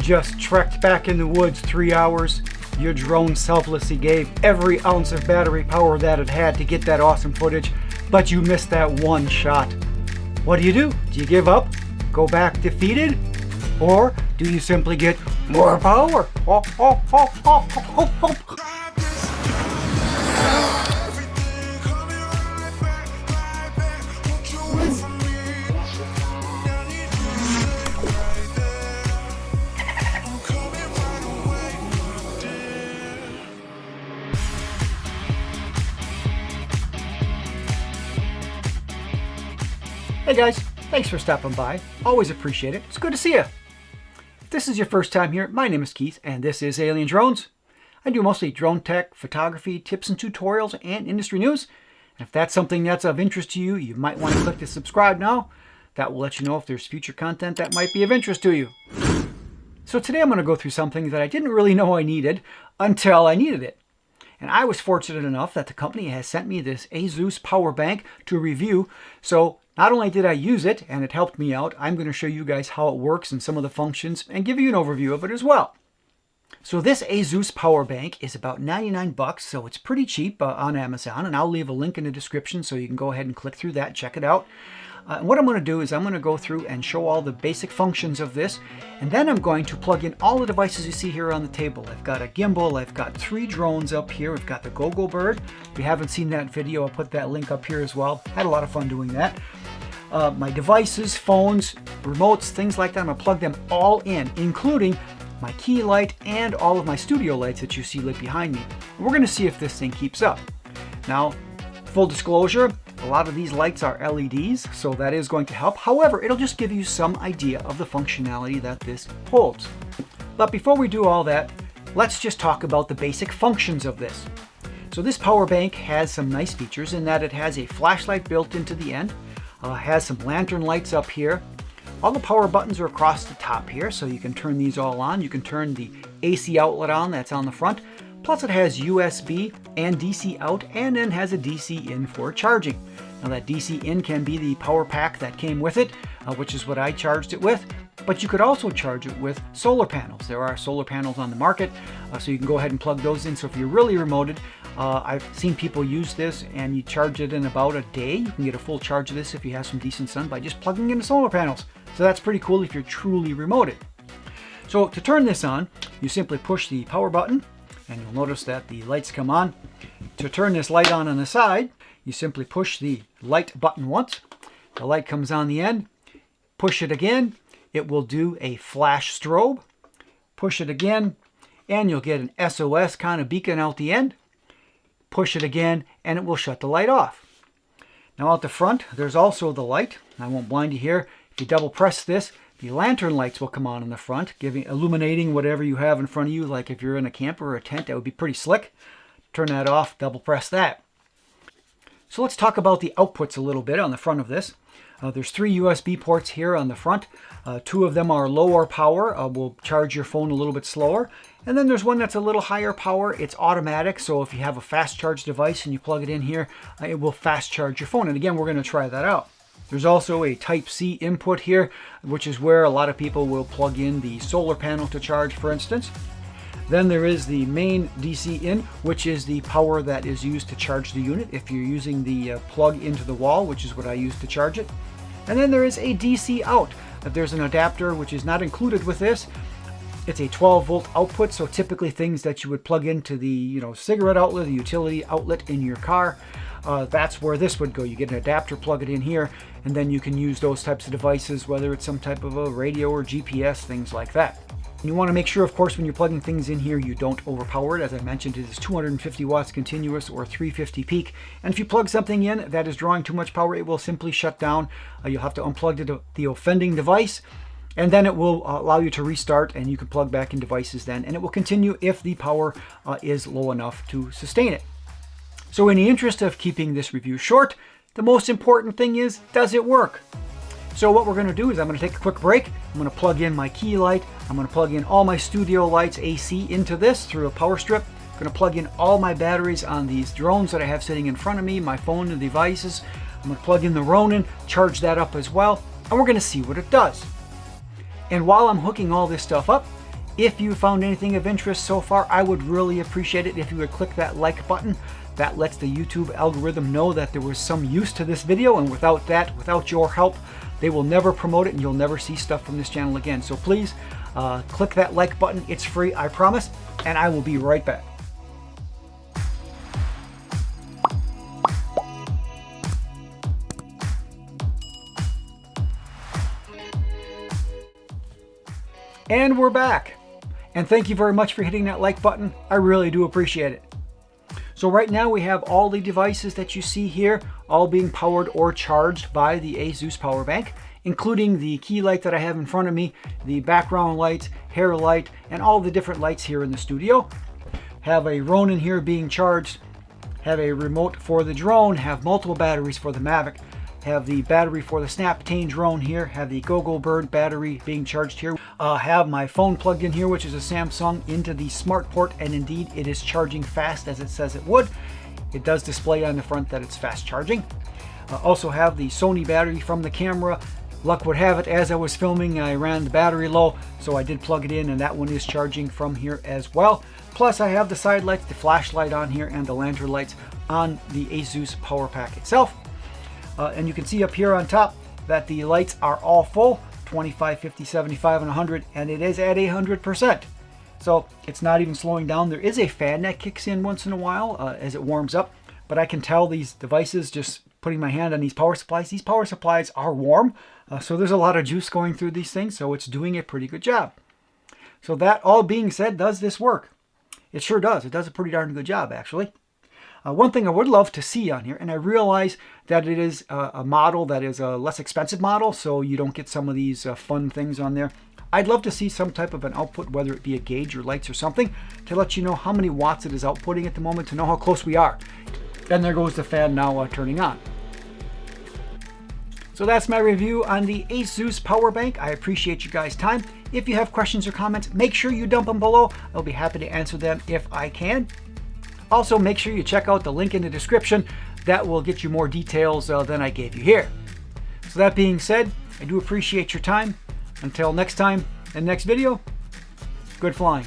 just trekked back in the woods 3 hours. Your drone selflessly gave every ounce of battery power that it had to get that awesome footage, but you missed that one shot. What do? Do you give up? Go back defeated? Or do you simply get more power? Hey guys, thanks for stopping by. Always appreciate it. It's good to see you. If this is your first time here, my name is Keith and this is Alien Drones. I do mostly drone tech, photography, tips and tutorials, and industry news. And if that's something that's of interest to you, you might want to click the subscribe now. That will let you know if there's future content that might be of interest to you. So today I'm going to go through something that I didn't really know I needed until I needed it. And I was fortunate enough that the company has sent me this Azeus power bank to review. So not only did I use it and it helped me out, I'm going to show you guys how it works and some of the functions and give you an overview of it as well. So this Azeus power bank is about 99 bucks, so it's pretty cheap on Amazon, and I'll leave a link in the description so you can go ahead and click through that and check it out. And what I'm going to do is I'm going to go through and show all the basic functions of this, and then I'm going to plug in all the devices you see here on the table. I've got a gimbal, I've got 3 drones up here, we've got the Go-Go Bird. If you haven't seen that video, I'll put that link up here as well. Had a lot of fun doing that. My devices, phones, remotes, things like that, I'm going to plug them all in, including my key light and all of my studio lights that you see lit behind me. And we're going to see if this thing keeps up. Now, full disclosure, a lot of these lights are LEDs, so that is going to help. However, it'll just give you some idea of the functionality that this holds. But before we do all that, let's just talk about the basic functions of this. So this power bank has some nice features in that it has a flashlight built into the end, has some lantern lights up here. All the power buttons are across the top here, so you can turn these all on. You can turn the AC outlet on, that's on the front. Plus it has USB and DC out, and then has a DC in for charging. Now that DC in can be the power pack that came with it, which is what I charged it with. But you could also charge it with solar panels. There are solar panels on the market, so you can go ahead and plug those in. So if you're really remoted, I've seen people use this and you charge it in about a day. You can get a full charge of this if you have some decent sun by just plugging in the solar panels. So that's pretty cool if you're truly remoted. So to turn this on, you simply push the power button and you'll notice that the lights come on. To turn this light on the side, you simply push the light button once. The light comes on the end. Push it again. It will do a flash strobe. Push it again and you'll get an SOS kind of beacon out the end. Push it again and it will shut the light off. Now out the front, there's also the light. I won't blind you here. If you double press this, the lantern lights will come on in the front, illuminating whatever you have in front of you. Like if you're in a camper or a tent, that would be pretty slick. Turn that off, double press that. So let's talk about the outputs a little bit on the front of this. There's 3 USB ports here on the front. 2 of them are lower power, will charge your phone a little bit slower. And then there's one that's a little higher power. It's automatic, so if you have a fast charge device and you plug it in here, it will fast charge your phone. And again, we're going to try that out. There's also a Type-C input here, which is where a lot of people will plug in the solar panel to charge, for instance. Then there is the main DC in, which is the power that is used to charge the unit if you're using the plug into the wall, which is what I use to charge it. And then there is a DC out. There's an adapter which is not included with this. It's a 12-volt output, so typically things that you would plug into the cigarette outlet, the utility outlet in your car, that's where this would go. You get an adapter, plug it in here, and then you can use those types of devices, whether it's some type of a radio or GPS, things like that. And you want to make sure, of course, when you're plugging things in here, you don't overpower it. As I mentioned, it is 250 watts continuous or 350 peak. And if you plug something in that is drawing too much power, it will simply shut down. You'll have to unplug the offending device, and then it will allow you to restart, and you can plug back in devices then, and it will continue if the power is low enough to sustain it. So in the interest of keeping this review short, the most important thing is, does it work? So what we're going to do is I'm going to take a quick break. I'm going to plug in my key light. I'm going to plug in all my studio lights AC into this through a power strip. I'm going to plug in all my batteries on these drones that I have sitting in front of me, my phone and devices. I'm going to plug in the Ronin, charge that up as well, and we're going to see what it does. And while I'm hooking all this stuff up, If you found anything of interest so far, I would really appreciate it if you would click that like button. That lets the YouTube algorithm know that there was some use to this video, and without that, without your help, they will never promote it and you'll never see stuff from this channel again. So please click that like button. It's free, I promise, and I will be right back. And we're back. And thank you very much for hitting that like button. I really do appreciate it. So right now we have all the devices that you see here, all being powered or charged by the Azeus power bank, including the key light that I have in front of me, the background lights, hair light, and all the different lights here in the studio. Have a Ronin here being charged, have a remote for the drone, have multiple batteries for the Mavic, have the battery for the Snaptane drone here, have the Gogo Bird battery being charged here, have my phone plugged in here, which is a Samsung, into the smart port, and indeed it is charging fast as it says it would. It does display on the front that it's fast charging. Also have the Sony battery from the camera. Luck would have it, as I was filming, I ran the battery low, so I did plug it in, and that one is charging from here as well. Plus I have the side lights, the flashlight on here, and the lantern lights on the Azeus power pack itself. And you can see up here on top that the lights are all full, 25, 50, 75, and 100, and it is at 100%. So it's not even slowing down. There is a fan that kicks in once in a while as it warms up, but I can tell these devices, just putting my hand on these power supplies are warm. So there's a lot of juice going through these things, so it's doing a pretty good job. So that all being said, does this work? It sure does. It does a pretty darn good job, actually. One thing I would love to see on here, and I realize that it is a model that is a less expensive model, so you don't get some of these fun things on there. I'd love to see some type of an output, whether it be a gauge or lights or something, to let you know how many watts it is outputting at the moment, to know how close we are. And there goes the fan now turning on. So that's my review on the Azeus power bank. I appreciate you guys' time. If you have questions or comments, make sure you dump them below. I'll be happy to answer them if I can. Also, make sure you check out the link in the description. That will get you more details than I gave you here. So that being said, I do appreciate your time. Until next time and next video, good flying.